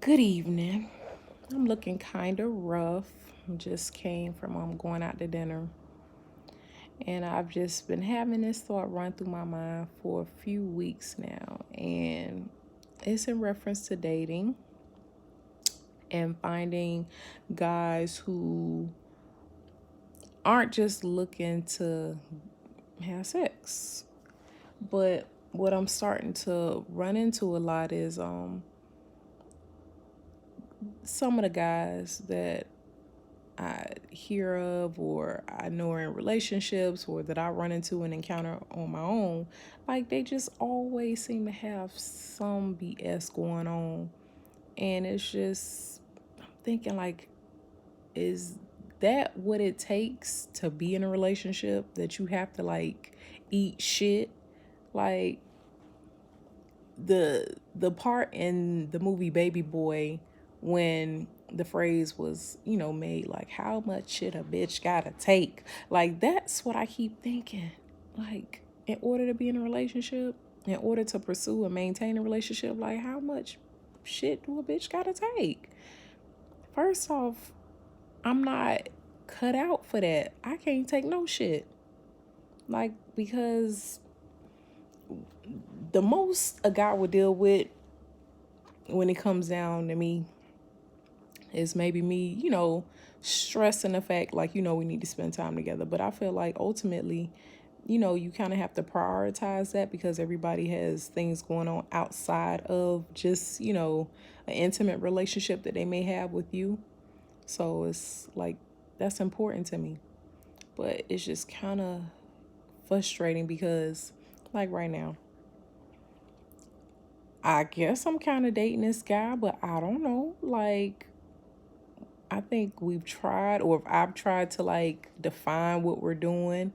Good evening. I'm looking kind of rough. Just came from going out to dinner. And I've just been having this thought run through my mind for a few weeks now. And it's in reference to dating and finding guys who aren't just looking to have sex. But what I'm starting to run into a lot is some of the guys that I hear of or I know are in relationships or that I run into and encounter on my own, like they just always seem to have some BS going on. And it's just, I'm thinking, like, is that what it takes to be in a relationship? That you have to, like, eat shit? Like, the part in the movie Baby Boy when the phrase was, made, like, how much shit a bitch gotta take. Like, that's what I keep thinking. Like, in order to be in a relationship, in order to pursue and maintain a relationship, like, how much shit do a bitch gotta take? First off, I'm not cut out for that. I can't take no shit. Like, because the most a guy would deal with when it comes down to me is maybe me, stressing the fact, like, we need to spend time together. But I feel like ultimately, you kind of have to prioritize that because everybody has things going on outside of just, an intimate relationship that they may have with you. So it's like, that's important to me. But it's just kind of frustrating because, like, right now, I guess I'm kind of dating this guy, but I don't know. Like, I think we've tried, or I've tried to, like, define what we're doing.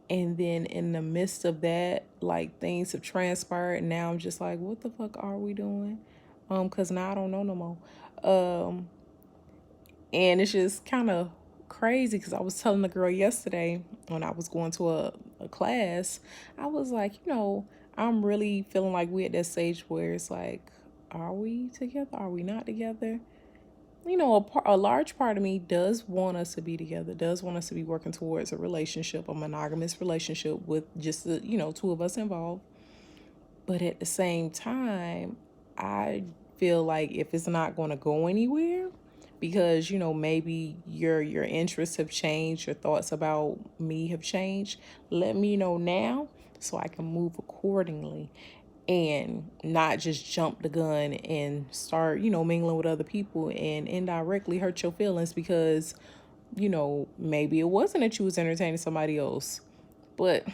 And then in the midst of that, like, things have transpired. And now I'm just like, what the fuck are we doing? Because now I don't know no more. And it's just kind of crazy because I was telling the girl yesterday when I was going to a class, I was like, I'm really feeling like we're at that stage where it's like, are we together? Are we not together? A large part of me does want us to be together, does want us to be working towards a relationship, a monogamous relationship with just the, two of us involved. But at the same time, I feel like if it's not going to go anywhere, because, maybe your interests have changed, your thoughts about me have changed, let me know now so I can move accordingly and not just jump the gun and start, mingling with other people and indirectly hurt your feelings because, maybe it wasn't that you was entertaining somebody else. But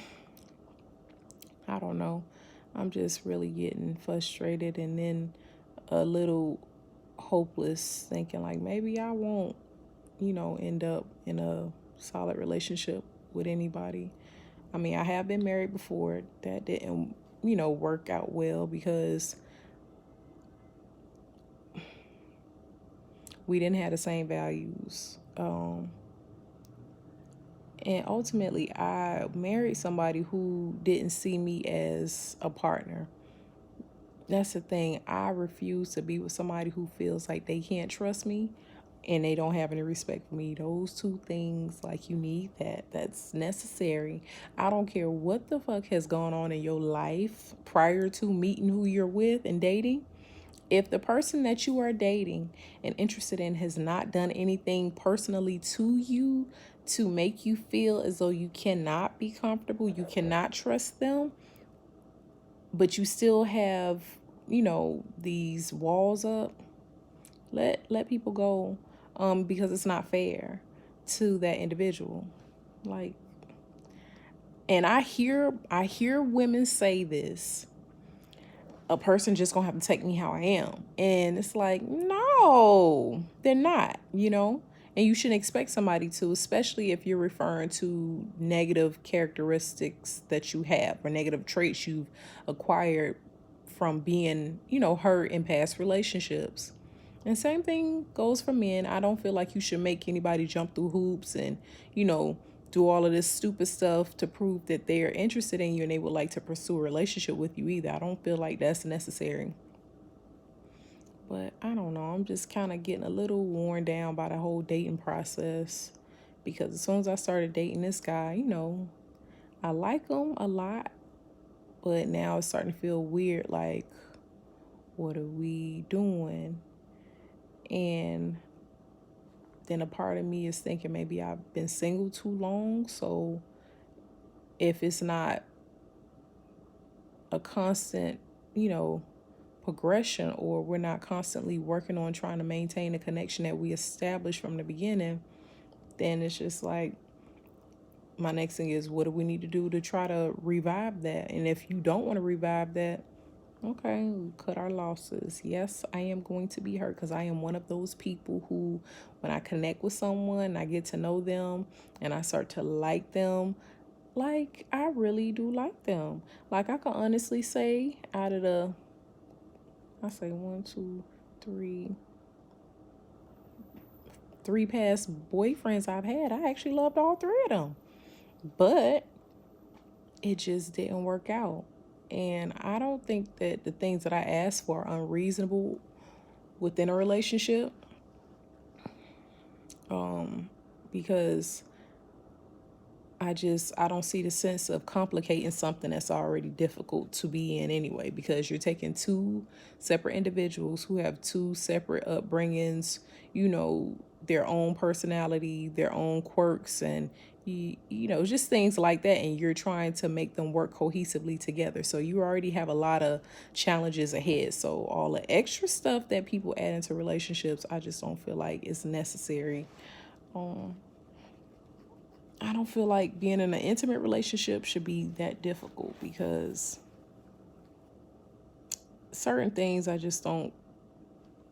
I don't know. I'm just really getting frustrated and then a little hopeless, thinking like maybe I won't, end up in a solid relationship with anybody. I mean, I have been married before. That didn't, work out well because we didn't have the same values. And ultimately, I married somebody who didn't see me as a partner. That's the thing. I refuse to be with somebody who feels like they can't trust me and they don't have any respect for me. Those two things, like, you need that. That's necessary. I don't care what the fuck has gone on in your life prior to meeting who you're with and dating. If the person that you are dating and interested in has not done anything personally to you to make you feel as though you cannot be comfortable, you cannot trust them, but you still have, these walls up, let people go, because it's not fair to that individual. Like, and I hear women say this, a person just gonna have to take me how I am. And it's like, no, they're not, And you shouldn't expect somebody to, especially if you're referring to negative characteristics that you have or negative traits you've acquired from being, hurt in past relationships. And same thing goes for men. I don't feel like you should make anybody jump through hoops and, do all of this stupid stuff to prove that they're interested in you and they would like to pursue a relationship with you either. I don't feel like that's necessary. But I don't know. I'm just kind of getting a little worn down by the whole dating process. Because as soon as I started dating this guy, I like him a lot. But now it's starting to feel weird. Like, what are we doing? And then a part of me is thinking maybe I've been single too long. So if it's not a constant, progression, or we're not constantly working on trying to maintain the connection that we established from the beginning, then it's just like, my next thing is, what do we need to do to try to revive that? And if you don't want to revive that, okay, we cut our losses. Yes, I am going to be hurt because I am one of those people who, when I connect with someone, I get to know them and I start to like them, like I really do like them. Like I can honestly say, out of the, I say one, two, three past boyfriends I've had, I actually loved all three of them. But it just didn't work out. And I don't think that the things that I asked for are unreasonable within a relationship. Because I don't see the sense of complicating something that's already difficult to be in anyway, because you're taking two separate individuals who have two separate upbringings, their own personality, their own quirks, and just things like that, and you're trying to make them work cohesively together. So you already have a lot of challenges ahead. So all the extra stuff that people add into relationships, I just don't feel like it's necessary. I don't feel like being in an intimate relationship should be that difficult, because certain things I just don't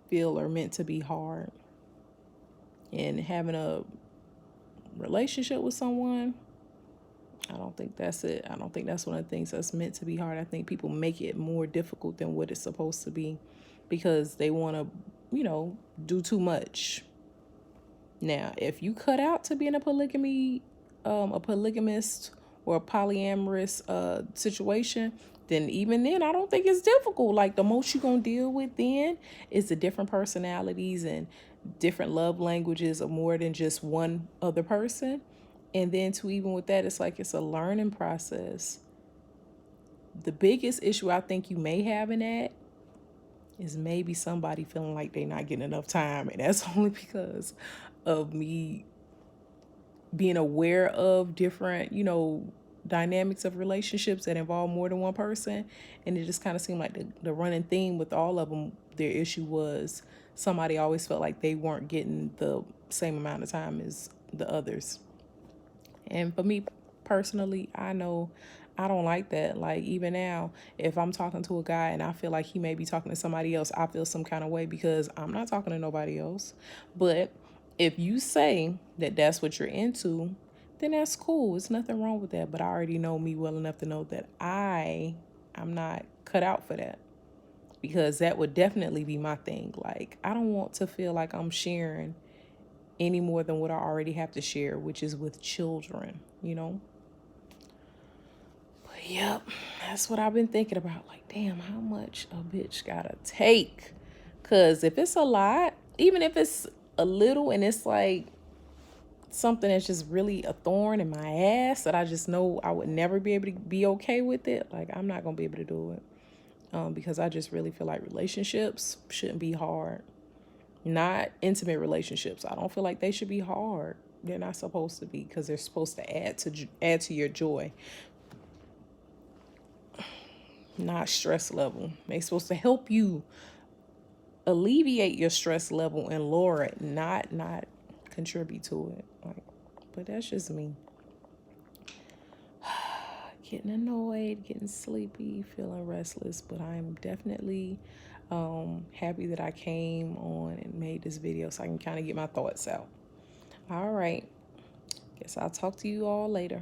feel are meant to be hard. And having a relationship with someone, I don't think that's it. I don't think that's one of the things that's meant to be hard. I think people make it more difficult than what it's supposed to be because they want to, do too much. Now, if you cut out to be in a polygamist or a polyamorous situation, then even then, I don't think it's difficult. Like, the most you're going to deal with then is the different personalities and different love languages of more than just one other person. And then to even with that, it's like it's a learning process. The biggest issue I think you may have in that is maybe somebody feeling like they're not getting enough time. And that's only because of me being aware of different, dynamics of relationships that involve more than one person. And it just kind of seemed like the running theme with all of them, their issue was somebody always felt like they weren't getting the same amount of time as the others. And for me personally, I know I don't like that. Like, even now, if I'm talking to a guy and I feel like he may be talking to somebody else, I feel some kind of way because I'm not talking to nobody else. But if you say that that's what you're into, then that's cool. There's nothing wrong with that. But I already know me well enough to know that I'm not cut out for that, because that would definitely be my thing. Like, I don't want to feel like I'm sharing any more than what I already have to share, which is with children, But yep, that's what I've been thinking about. Like, damn, how much a bitch gotta take? Because if it's a lot, even if it's a little and it's like something that's just really a thorn in my ass that I just know I would never be able to be okay with it, like, I'm not going to be able to do it. Because I just really feel like relationships shouldn't be hard. Not intimate relationships. I don't feel like they should be hard. They're not supposed to be, because they're supposed to add to your joy, not stress level. They're supposed to help you alleviate your stress level and lower it, not contribute to it. Like, but that's just me. Getting annoyed, getting sleepy, feeling restless, but I'm definitely happy that I came on and made this video so I can kind of get my thoughts out. All right. Guess I'll talk to you all later.